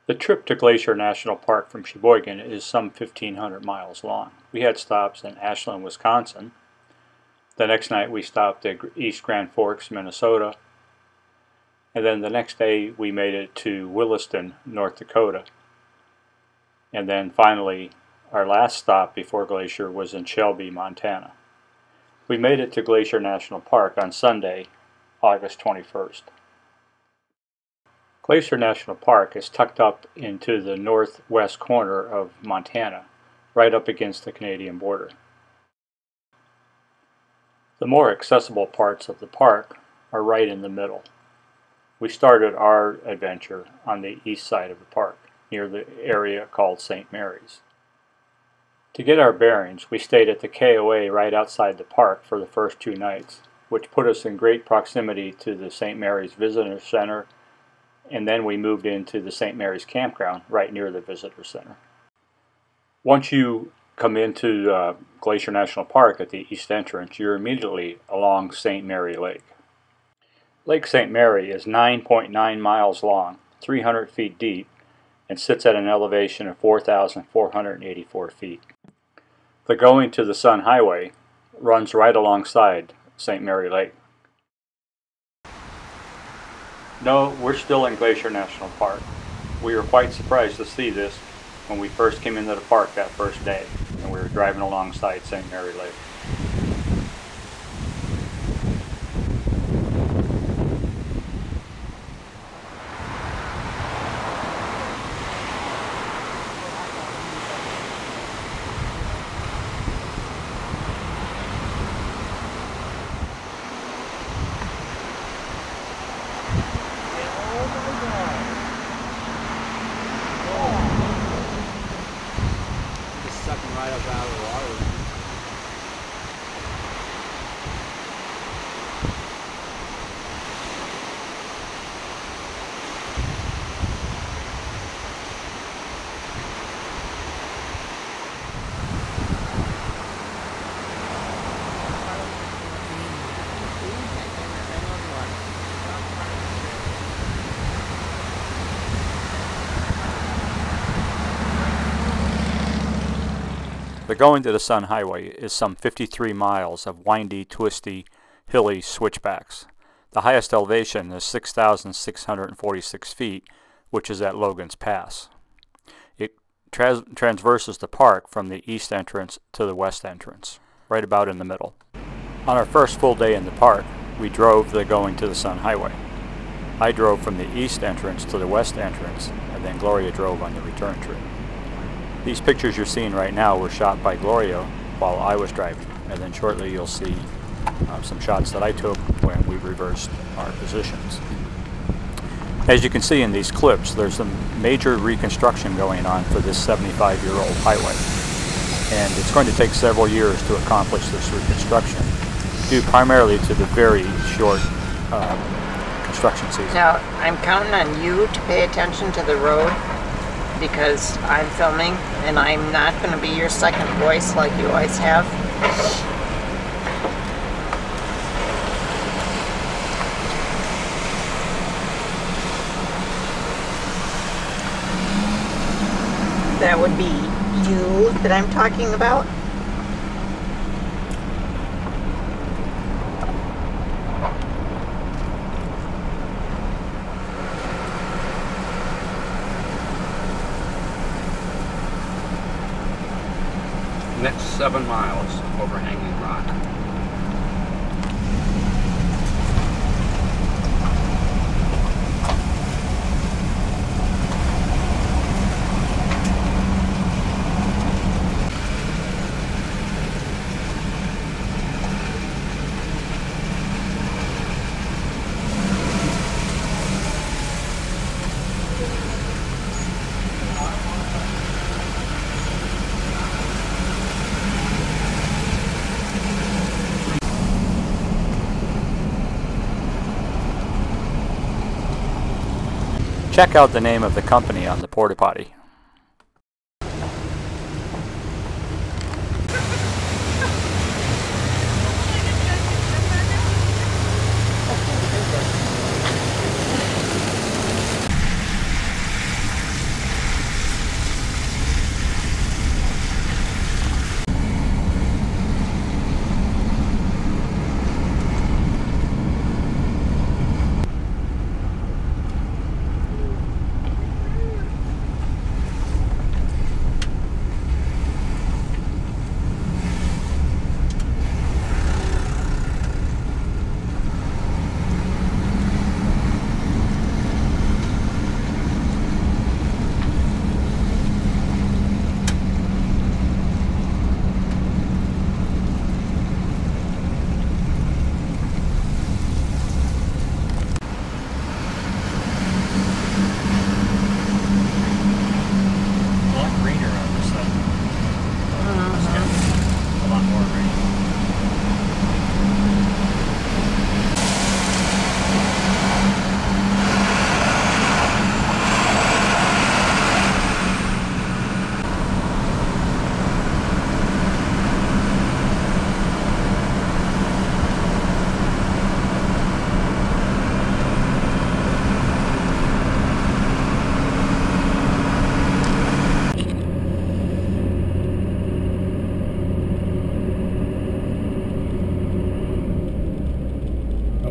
The trip to Glacier National Park from Sheboygan is some 1,500 miles long. We had stops in Ashland, Wisconsin. The next night we stopped at East Grand Forks, Minnesota. And then the next day we made it to Williston, North Dakota. And then finally our last stop before Glacier was in Shelby, Montana. We made it to Glacier National Park on Sunday, August 21st. Glacier National Park is tucked up into the northwest corner of Montana, right up against the Canadian border. The more accessible parts of the park are right in the middle. We started our adventure on the east side of the park, near the area called St. Mary's. To get our bearings, we stayed at the KOA right outside the park for the first 2 nights, which put us in great proximity to the St. Mary's Visitor Center, and then we moved into the St. Mary's Campground right near the Visitor Center. Once you come into Glacier National Park at the east entrance, you're immediately along St. Mary Lake. Lake St. Mary is 9.9 miles long, 300 feet deep, and sits at an elevation of 4,484 feet. The Going to the Sun Highway runs right alongside St. Mary Lake. No, we're still in Glacier National Park. We were quite surprised to see this when we first came into the park that first day, and we were driving alongside St. Mary Lake. Right up out of the water. The Going to the Sun Highway is some 53 miles of windy, twisty, hilly switchbacks. The highest elevation is 6,646 feet, which is at Logan's Pass. It transverses the park from the east entrance to the west entrance, right about in the middle. On our first full day in the park, we drove the Going to the Sun Highway. I drove from the east entrance to the west entrance, and then Gloria drove on the return trip. These pictures you're seeing right now were shot by Gloria while I was driving, and then shortly you'll see some shots that I took when we reversed our positions. As you can see in these clips, there's some major reconstruction going on for this 75-year-old highway, and it's going to take several years to accomplish this reconstruction, due primarily to the very short construction season. Now, I'm counting on you to pay attention to the road, because I'm filming and I'm not going to be your second voice like you always have. That would be you that I'm talking about. Next 7 miles over hanging rock. check out the name of the company on the porta potty.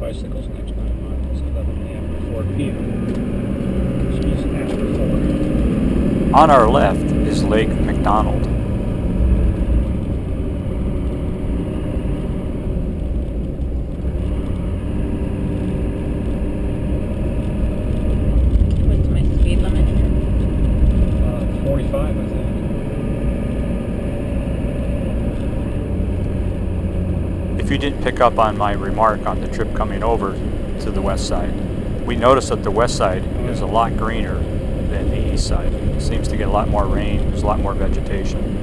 Bicycles next 9 miles, 11 a.m. to 4 p.m. She's after 4. On our left is Lake McDonald. What's my speed limit here? 45, I think. If you didn't pick up on my remark on the trip coming over to the west side, we noticed that the west side is a lot greener than the east side. It seems to get a lot more rain, there's a lot more vegetation.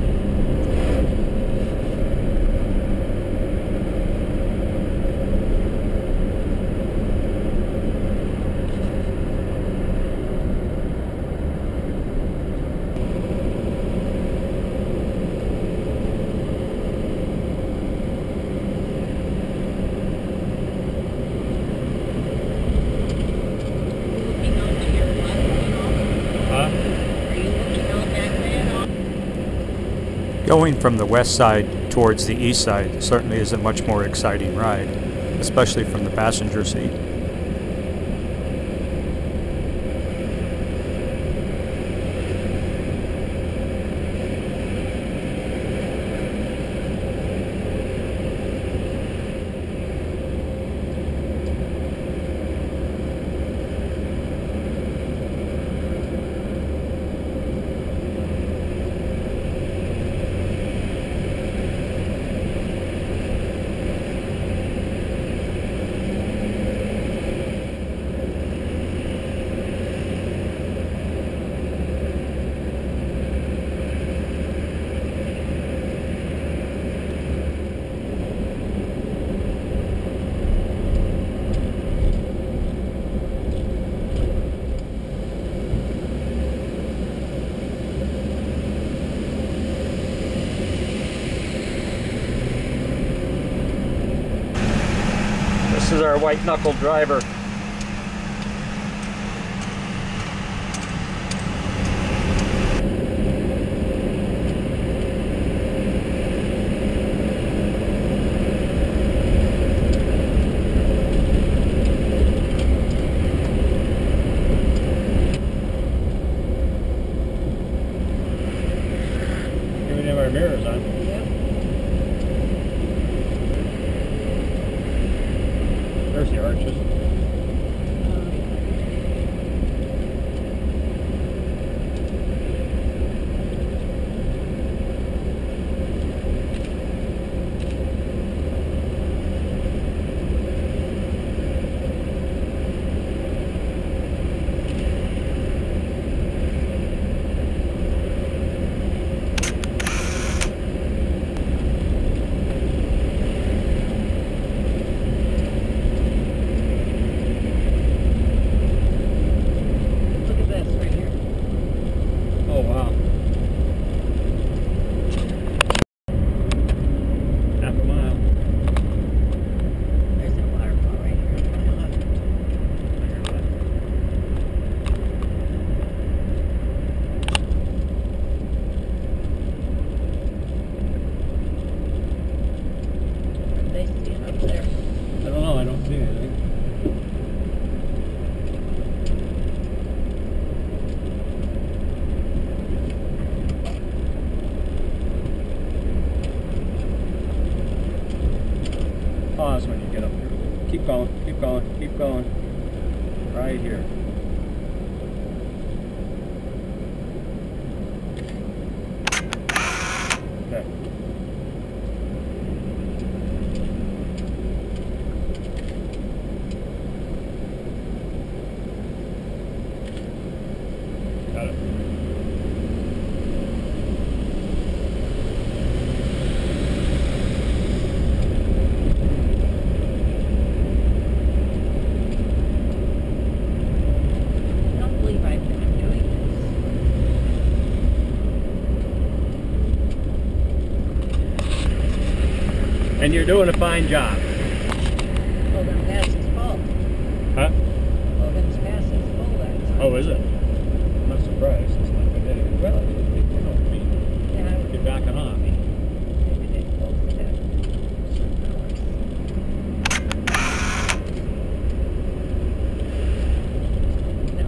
Going from the west side towards the east side certainly is a much more exciting ride, especially from the passenger seat. This is our white knuckle driver. Here we have our mirrors on. There's the arches. Keep going, keep going, keep going. Right here. Okay. Got it. And you're doing a fine job. Logan Pass is full. Huh? Logan's Pass is full there. Oh, is it? I'm not surprised. It's not been hitting. Well, you know what I mean. Yeah, You're backing off. maybe they closed it at certain hours. No,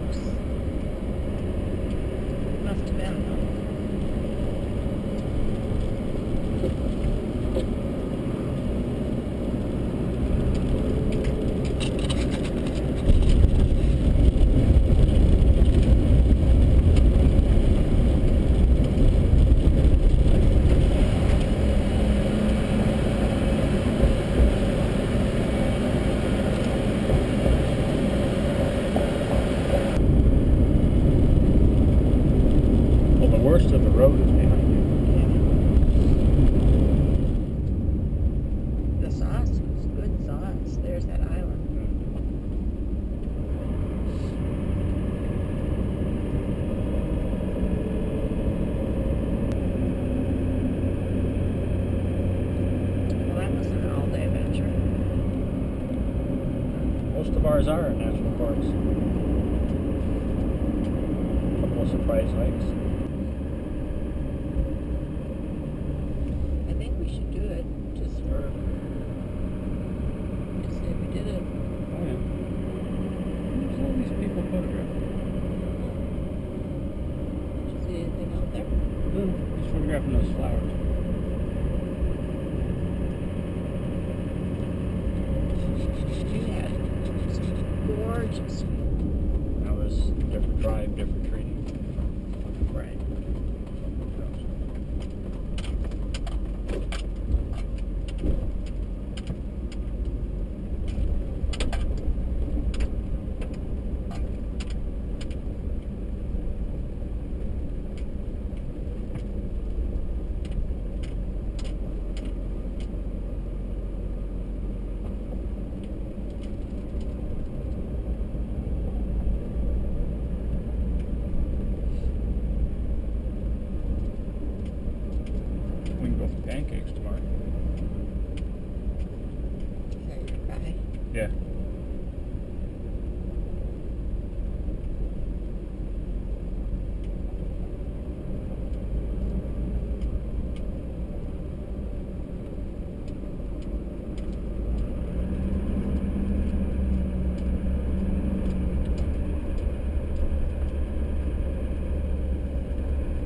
it's not. Must have been though. Well, the worst of the road is behind you. The sauce was good sauce. There's that island. Well, that was an all-day adventure. Most of ours are in national parks. A couple of surprise hikes. I think we should do it just for to say we did it. Oh yeah. There's all these people photographing. Did you see anything out there? He's photographing those flowers. You had some gorgeous. That was different drive, different training. Right. We can go for pancakes tomorrow. Is that your guy? Yeah.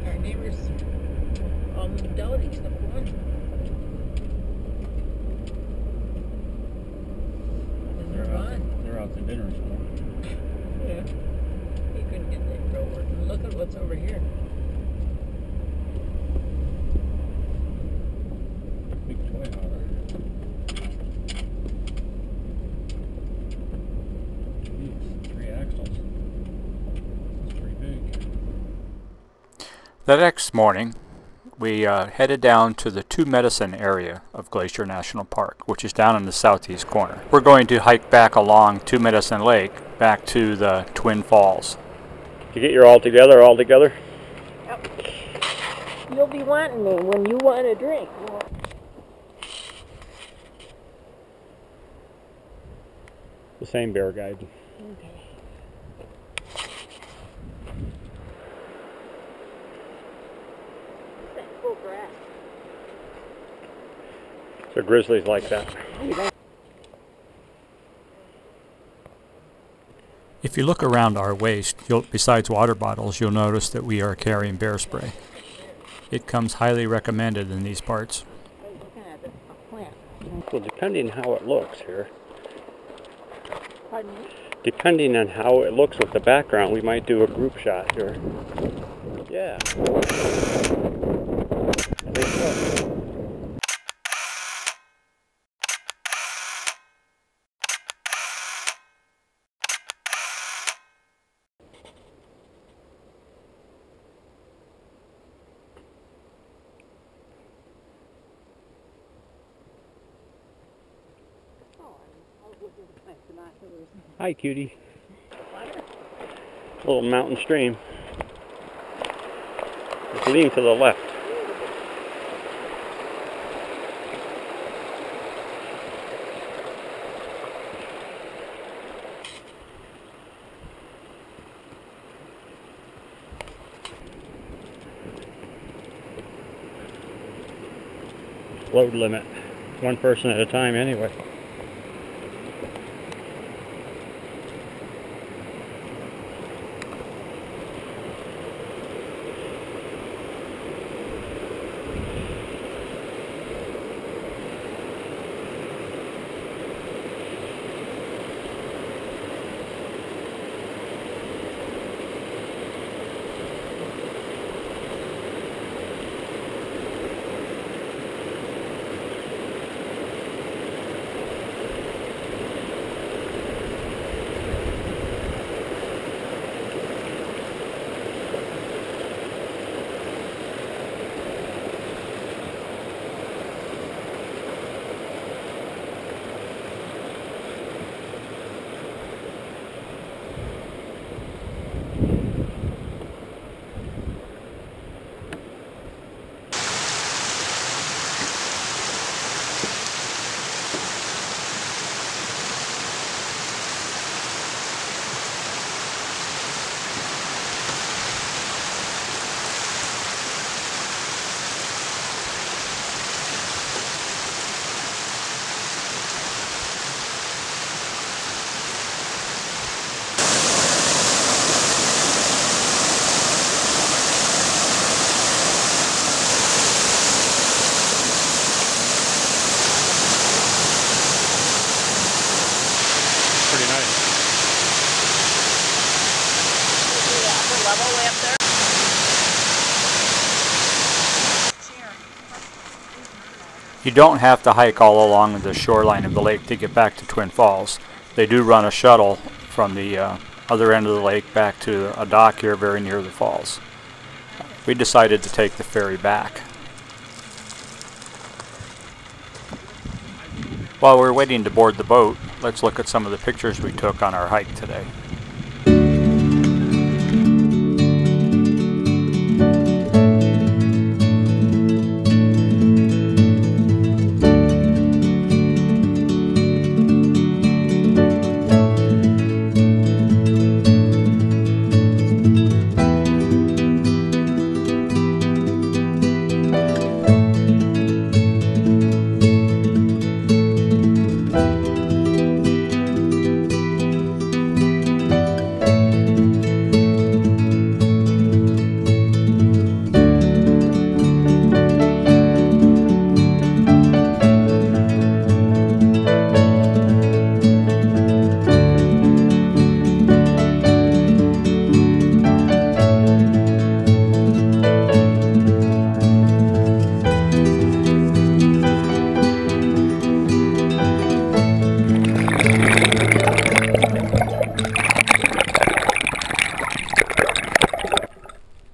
Our neighbors all moved out except one. And they're gone. They're out to dinner somewhere. Yeah. You couldn't get that over. And look at what's over here. Big toy hauler. Jeez, 3 axles. That's pretty big. The next morning, we headed down to the Two Medicine area of Glacier National Park, which is down in the southeast corner. We're going to hike back along Two Medicine Lake back to the Twin Falls. Did you get your all together? Yep. You'll be wanting me when you want a drink. The same bear guide. Okay. That full grass. So grizzlies like that. If you look around our waist, besides water bottles, you'll notice that we are carrying bear spray. It comes highly recommended in these parts. Well, depending how it looks here. Pardon me? Depending on how it looks with the background, we might do a group shot here. Yeah. I think so. Hi, cutie. A little mountain stream. It's leaning to the left. Load limit. One person at a time anyway. Level way up there. You don't have to hike all along the shoreline of the lake to get back to Twin Falls. They do run a shuttle from the other end of the lake back to a dock here very near the falls. We decided to take the ferry back. While we're waiting to board the boat, let's look at some of the pictures we took on our hike today.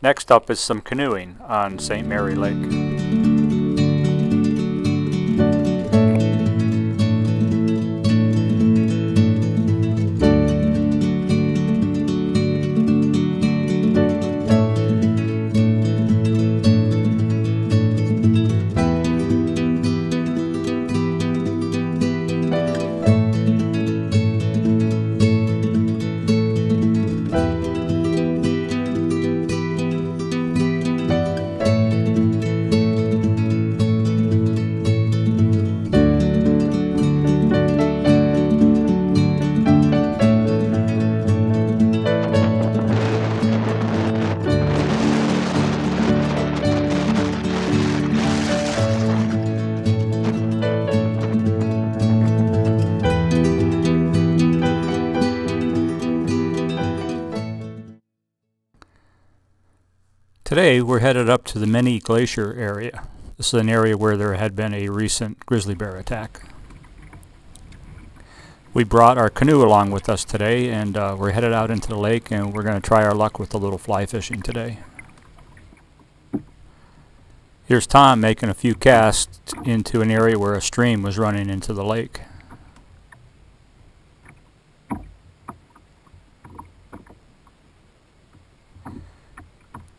Next up is some canoeing on St. Mary Lake. Today we're headed up to the Mini Glacier area. This is an area where there had been a recent grizzly bear attack. We brought our canoe along with us today, and we're headed out into the lake, and we're going to try our luck with a little fly fishing today. Here's Tom making a few casts into an area where a stream was running into the lake.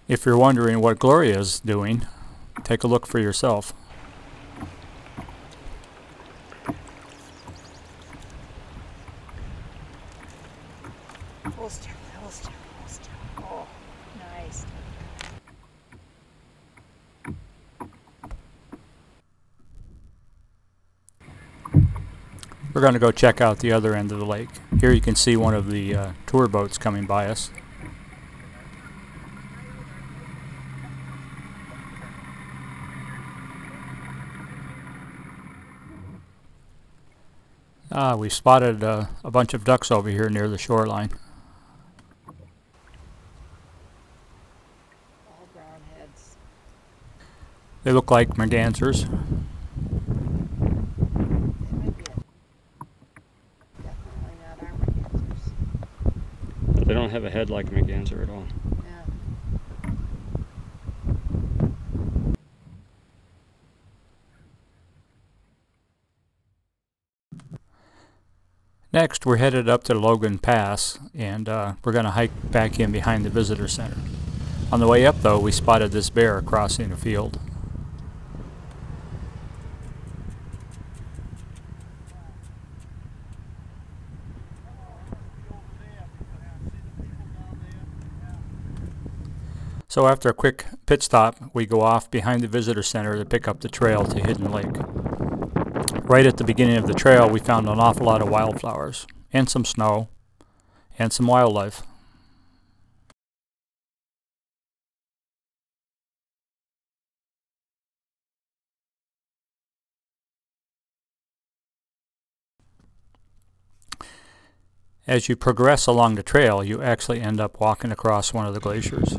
If you're wondering what Gloria's doing, take a look for yourself. Full steer, full steer, full steer. Oh, nice. We're going to go check out the other end of the lake. Here you can see one of the tour boats coming by us. We spotted a bunch of ducks over here near the shoreline. All brown heads. They look like mergansers. They might be definitely not our mergansers. They don't have a head like a merganser at all. Yeah. Next, we're headed up to Logan Pass, and we're going to hike back in behind the visitor center. On the way up, though, we spotted this bear crossing a field. So after a quick pit stop, we go off behind the visitor center to pick up the trail to Hidden Lake. Right at the beginning of the trail, we found an awful lot of wildflowers, and some snow, and some wildlife. As you progress along the trail, you actually end up walking across one of the glaciers.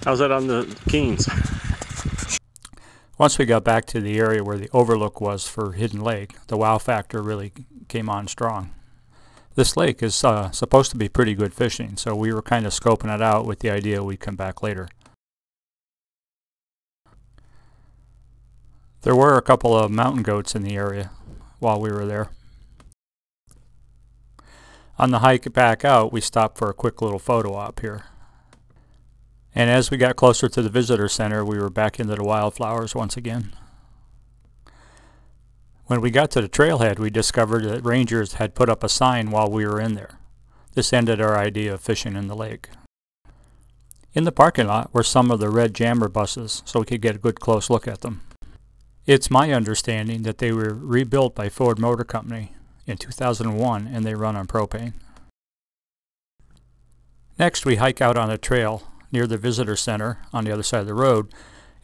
How's that on the Keens? Once we got back to the area where the overlook was for Hidden Lake, the wow factor really came on strong. This lake is supposed to be pretty good fishing, so we were kind of scoping it out with the idea we'd come back later. There were a couple of mountain goats in the area while we were there. On the hike back out, we stopped for a quick little photo op here. And as we got closer to the visitor center, we were back into the wildflowers once again. When we got to the trailhead, we discovered that rangers had put up a sign while we were in there. This ended our idea of fishing in the lake. In the parking lot were some of the red jammer buses, so we could get a good close look at them. It's my understanding that they were rebuilt by Ford Motor Company in 2001, and they run on propane. Next, we hike out on a trail near the visitor center on the other side of the road,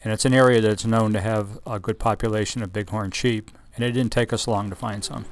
and it's an area that's known to have a good population of bighorn sheep, and it didn't take us long to find some.